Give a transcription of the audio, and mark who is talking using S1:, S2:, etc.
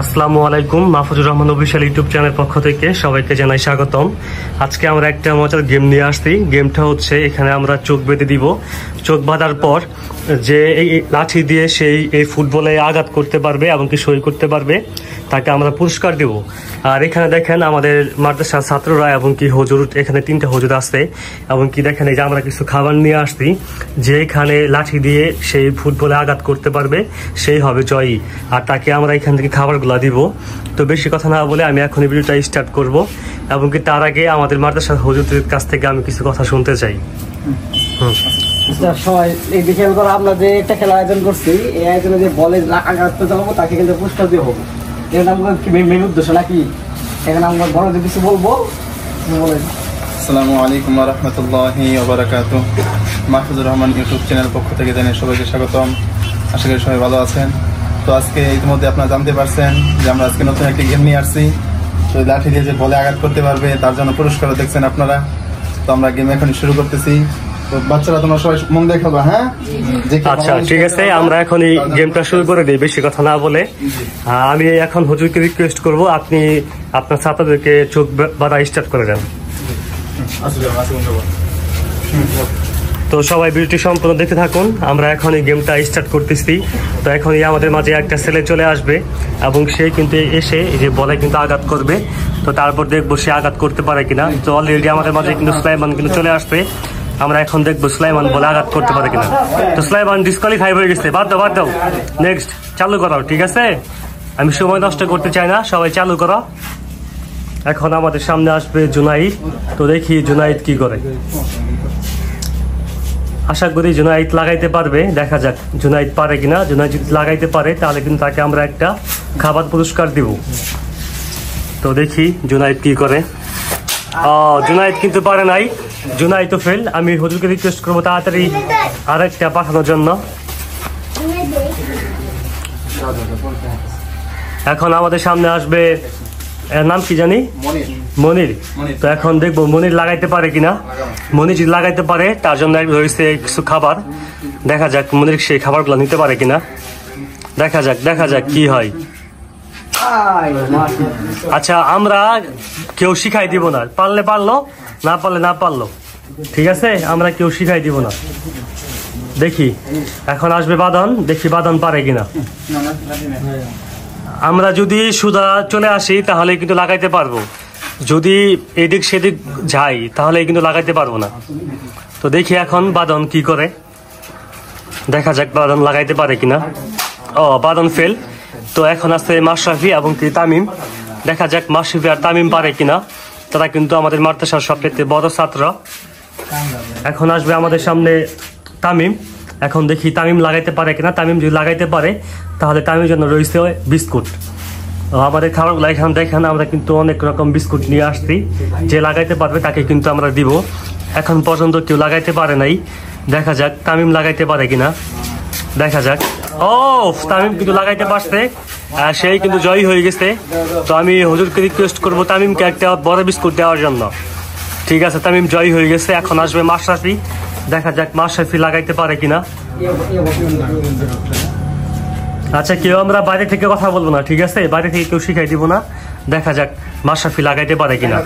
S1: আসসালামু আলাইকুম। Mahfuzur Rahman official YouTube channel পক্ষ থেকে সবাইকে জানাই স্বাগতম। আজকে আমরা একটা মজার গেম নিয়ে আসছি। গেমটা হচ্ছে এখানে আমরা চোখ বেঁধে দিব। চোখ বাঁধার পর যে এই লাঠি দিয়ে সেই এই ফুটবলে আঘাত করতে পারবে এবং কি সই করতে পারবে তাকে আমরা পুরস্কার দেব। আর এখানে দেখেন আমাদের মাদ্রাসার ছাত্ররা এবং কি হুজুর, এখানে 3টা হুজুর আছে এবং কি দেখেন এই যে আমরা কিছু খাবার নিয়ে আসছি, যে এখানে লাঠি দিয়ে সেই ফুটবলে আঘাত করতে পারবে সেই হবে জয়ী, আর তাকে আমরা এখান থেকে খাবারগুলা দিব। তো বেশি কথা না বলে আমি এখন ভিডিওটা স্টার্ট করব এবং কি তার আগে আমাদের মাদ্রাসার হুজুরদের কাছ থেকে আমি কিছু কথা শুনতে চাই।
S2: সবাই এই বিকেল করে আমরা যে একটা খেলা আয়োজন করছি, এই আয়োজনে যে বলে আঘাত জানাবো তাকে কিন্তু পুরস্কার দিয়ে হবো। এখানে আমরা কি মেন উদ্দেশ্য নাকি এখানে আমরা বড় যে কিছু বলবো বলেন।
S3: আসসালামু আলাইকুম ওয়া রাহমাতুল্লাহি ওয়া বারাকাতুহু। মাহফুজুর রহমান ইউটিউব চ্যানেল পক্ষ থেকে জানাই সবাইকে স্বাগতম। আশা করি সবাই ভালো আছেন। তো আজকে ইতিমধ্যে আপনারা জানতে পারছেন যে আমরা আজকে নতুন একটি গেম নিয়ে আসছি। তো লাঠি দিয়ে যে বলে আঘাত করতে পারবে তার জন্য পুরস্কারও দেখছেন আপনারা। তো আমরা গেম এখন শুরু করতেছি। তো বাচ্চারা তোমরা সবাই মন দিয়ে খেলবা, হ্যাঁ?
S1: আচ্ছা ঠিক আছে, আমরা এখন এই গেমটা শুরু করে দিই বেশি কথা না বলে। আমি এখন হুজুরকে রিকোয়েস্ট করব আপনি আপনার ছাত্রদেরকে চোখ বাঁধা স্টার্ট করে দেন। তো সবাই ভিডিওটি সম্পূর্ণ দেখতে থাকুন। আমরা এখন এই গেমটা স্টার্ট করতেছি। তো এখনই আমাদের মাঝে একটা ছেলে চলে আসবে এবং সে কিন্তু এসে এই যে বলে কিন্তু আঘাত করবে। তো তারপর দেখবো সে আঘাত করতে পারে কিনা। তো অলরেডি আমাদের মাঝে কিন্তু সুলাইমান কিন্তু চলে আসবে। আমরা এখন দেখবো সুলাইমান বলে আঘাত করতে পারে কিনা। তো সুলাইমান ডিসকোয়ালিফাই হয়ে গেছে, বাদ দাও। নেক্সট চালু করো, ঠিক আছে? আমি সময় নষ্ট করতে চাই না, সবাই চালু করো। এখন আমাদের সামনে আসবে জুনাইদ। তো দেখি জুনাইদ কি করে। আশা করি জুনাইদ লাগাইতে পারবে, দেখা যাক জুনাইদ পারে কিনা। জুনাইদ যদি লাগাইতে পারে তাহলে কিন্তু তাকে আমরা একটা খাবার পুরস্কার দিব। তো দেখি জুনাইদ কি করে। জুনাইদ কিন্তু পারে নাই, জুনাইদ তো ফেল। আমি হুজুরকে রিকোয়েস্ট করবো তাড়াতাড়ি আরেকটা পাঠানোর জন্য। এখন আমাদের সামনে আসবে, এর নাম কি জানি, মনির। তো এখন দেখবো মনির লাগাইতে পারে কিনা। মনির যদি লাগাইতে পারে তার জন্য রয়েছে কিছু খাবার। দেখা যাক মনির সেই খাবারগুলো নিতে পারে কিনা। দেখা যাক কি হয়। আচ্ছা, আমরা কেউ শিখাই দিব না, পারলে পারলো, না পারলে না পারলো, ঠিক আছে? আমরা কেউ শিখাই দিব না। দেখি এখন আসবে বাদন, দেখি বাদন পারে কিনা। আমরা যদি সুদা চলে আসি তাহলে কিন্তু লাগাইতে পারবো, যদি এদিক সেদিক যাই তাহলে কিন্তু লাগাইতে পারবো না। তো দেখি এখন বাদন কি করে, দেখা যাক বাদন লাগাইতে পারে কিনা। বাদন ফেল। তো এখন আসছে মাশরাফি এবং কি তামিম। দেখা যাক মাশরাফি আর তামিম পারে কিনা। তারা কিন্তু আমাদের মাদ্রাসার সবচেয়ে বড় ছাত্র। এখন আসবে আমাদের সামনে তামিম। এখন দেখি তামিম লাগাইতে পারে কিনা। তামিম যদি লাগাইতে পারে তাহলে তামিমের জন্য রয়েছে বিস্কুট। আমাদের খাবারগুলো এখানে দেখেন, আমরা কিন্তু অনেক রকম বিস্কুট নিয়ে আসছি। যে লাগাইতে পারবে তাকে কিন্তু আমরা দিব। এখন পর্যন্ত কেউ লাগাইতে পারে নাই, দেখা যাক তামিম লাগাইতে পারে কিনা। দেখা যাক। তামিম কিন্তু লাগাইতে পারছে, সেই কিন্তু জয়ী হয়ে গেছে। তো আমি হুজুরকে রিকোয়েস্ট করবো তামিমকে একটা বড় বিস্কুট দেওয়ার জন্য। ঠিক আছে, তামিম জয়ী হয়ে গেছে। এখন আসবে মাশরাফি। দেখা যাক মাশরাফি লাগাইতে পারে কিনা। আচ্ছা, কেউ আমরা বাইরে থেকে কথা বলবো না, ঠিক আছে? বাইরে থেকে কেউ শিখাই দিব না। দেখা যাক মাশরাফি লাগাইতে পারে কিনা।